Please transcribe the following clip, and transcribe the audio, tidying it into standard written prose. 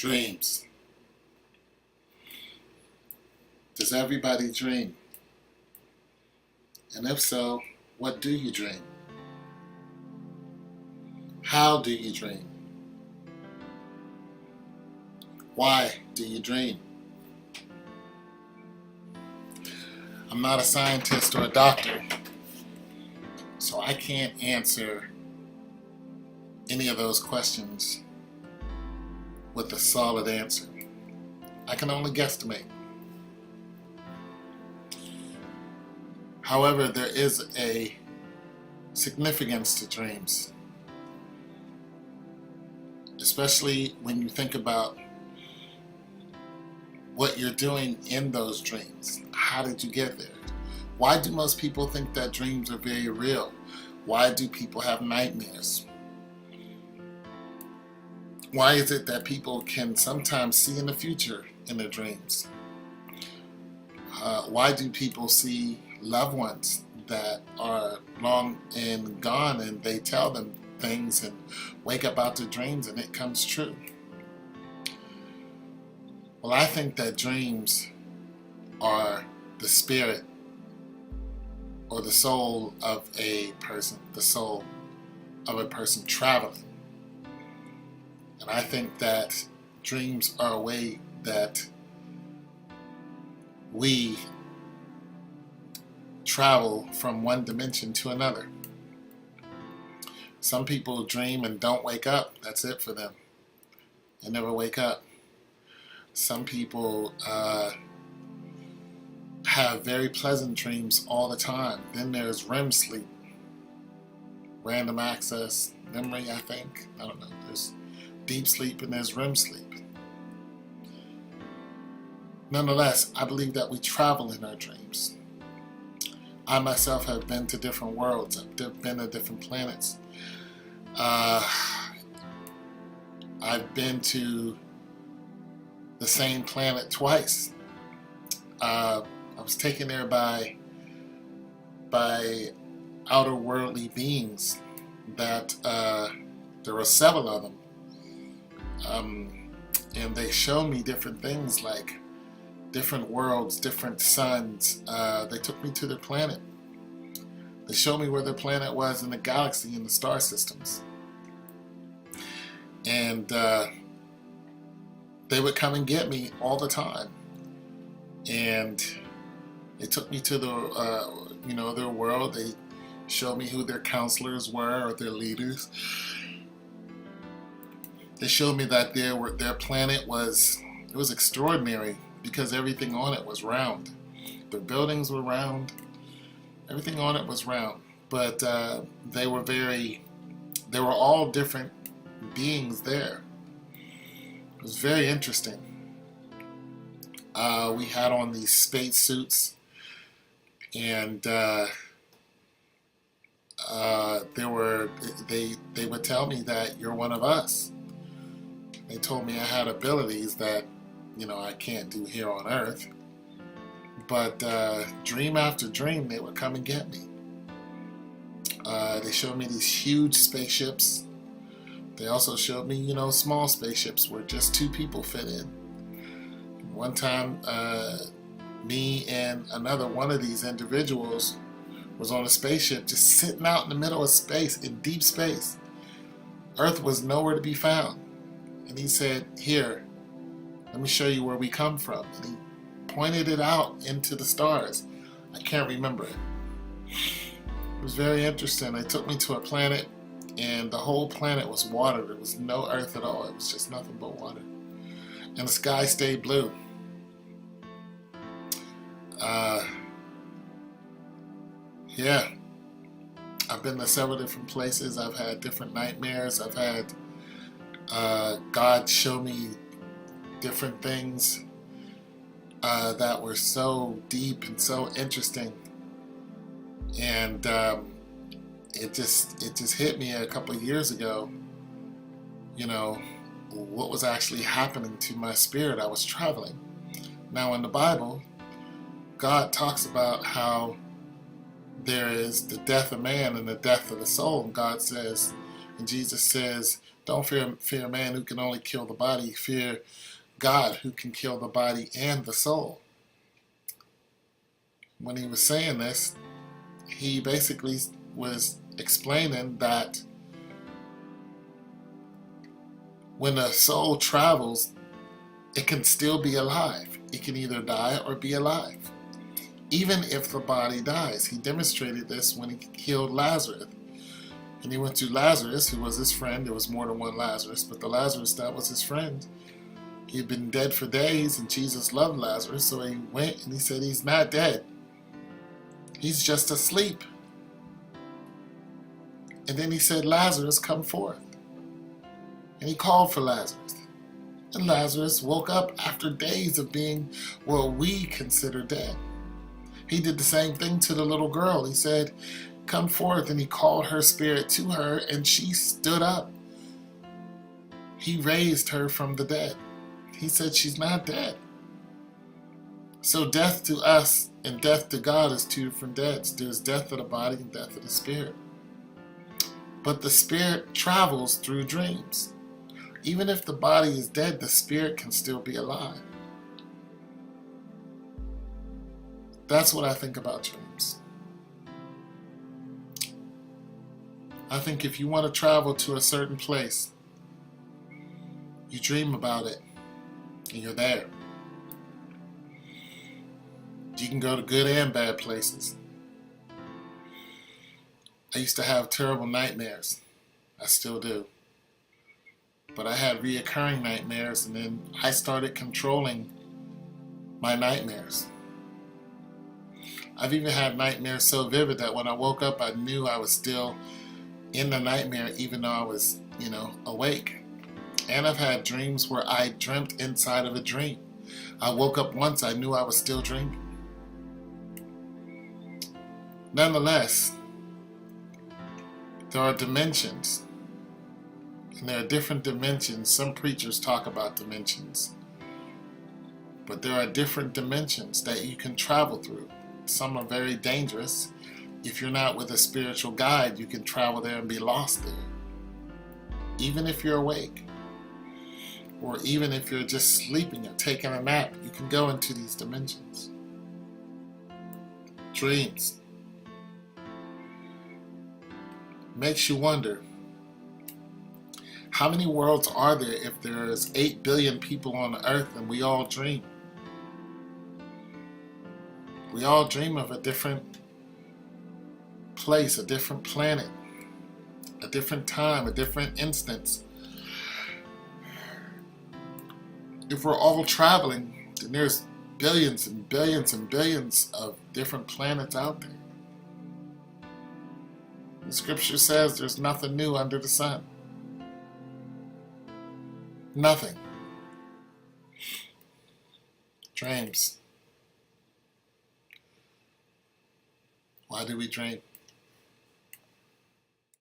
Dreams. Does everybody dream? And if so, what do you dream? How do you dream? Why do you dream? I'm not a scientist or a doctor, so I can't answer any of those questions with a solid answer. I can only guesstimate. However, there is a significance to dreams, especially when you think about what you're doing in those dreams. How did you get there? Why do most people think that dreams are very real? Why do people have nightmares? Why is it that people can sometimes see in the future in their dreams? Why do people see loved ones that are long and gone and they tell them things and wake up out their dreams and it comes true? Well, I think that dreams are the spirit or the soul of a person, the soul of a person traveling. And I think that dreams are a way that we travel from one dimension to another. Some people dream and don't wake up. That's it for them. They never wake up. Some people have very pleasant dreams all the time. Then there's REM sleep, random access memory, I think. I don't know. There's deep sleep and there's REM sleep. Nonetheless, I believe that we travel in our dreams. I myself have been to different worlds. I've been to different planets. I've been to the same planet twice. I was taken there by outer worldly beings that there were several of them. And they showed me different things like different worlds, different suns. They took me to their planet. They showed me where their planet was in the galaxy and the star systems. And they would come and get me all the time. And they took me to their world. They showed me who their counselors were or their leaders. They showed me that their planet was extraordinary because everything on it was round. The buildings were round. Everything on it was round. But they were all different beings there. It was very interesting. We had on these space suits, and they would tell me that you're one of us. They told me I had abilities that I can't do here on Earth. But dream after dream, they would come and get me. They showed me these huge spaceships. They also showed me, small spaceships where just two people fit in. One time, me and another one of these individuals was on a spaceship just sitting out in the middle of space, in deep space. Earth was nowhere to be found. And he said, "Here, let me show you where we come from." And he pointed it out into the stars. I can't remember it. It was very interesting. They took me to a planet, and the whole planet was water. There was no Earth at all. It was just nothing but water. And the sky stayed blue. Yeah. I've been to several different places. I've had different nightmares. I've had God show me different things that were so deep and so interesting. And it just hit me a couple of years ago, what was actually happening to my spirit. I was traveling. Now in the Bible, God talks about how there is the death of man and the death of the soul. And God says, and Jesus says, Don't fear man who can only kill the body. Fear God who can kill the body and the soul. When he was saying this, he basically was explaining that when a soul travels, it can still be alive. It can either die or be alive, even if the body dies. He demonstrated this when he healed Lazarus. And he went to Lazarus, who was his friend. There was more than one Lazarus, but the Lazarus that was his friend, he had been dead for days, and Jesus loved Lazarus, so he went and he said, he's not dead. He's just asleep. And then he said, Lazarus, come forth. And he called for Lazarus. And Lazarus woke up after days of being what we consider dead. He did the same thing to the little girl. He said, come forth, and he called her spirit to her, and she stood up. He raised her from the dead. He said she's not dead. So death to us and death to God is two different deaths. There's death of the body and death of the spirit. But the spirit travels through dreams. Even if the body is dead, the spirit can still be alive. That's what I think about dreams. I think if you want to travel to a certain place, you dream about it, and you're there. You can go to good and bad places. I used to have terrible nightmares. I still do. But I had reoccurring nightmares, and then I started controlling my nightmares. I've even had nightmares so vivid that when I woke up, I knew I was still in the nightmare, even though I was, awake. And I've had dreams where I dreamt inside of a dream. I woke up once, I knew I was still dreaming. Nonetheless, there are dimensions. And there are different dimensions. Some preachers talk about dimensions. But there are different dimensions that you can travel through. Some are very dangerous. If you're not with a spiritual guide, you can travel there and be lost there. Even if you're awake. Or even if you're just sleeping or taking a nap, you can go into these dimensions. Dreams. Makes you wonder, how many worlds are there if there's 8 billion people on the earth and we all dream? We all dream of a different place, a different planet, a different time, a different instance. If we're all traveling, then there's billions and billions and billions of different planets out there. The scripture says there's nothing new under the sun. Nothing. Dreams. Why do we dream?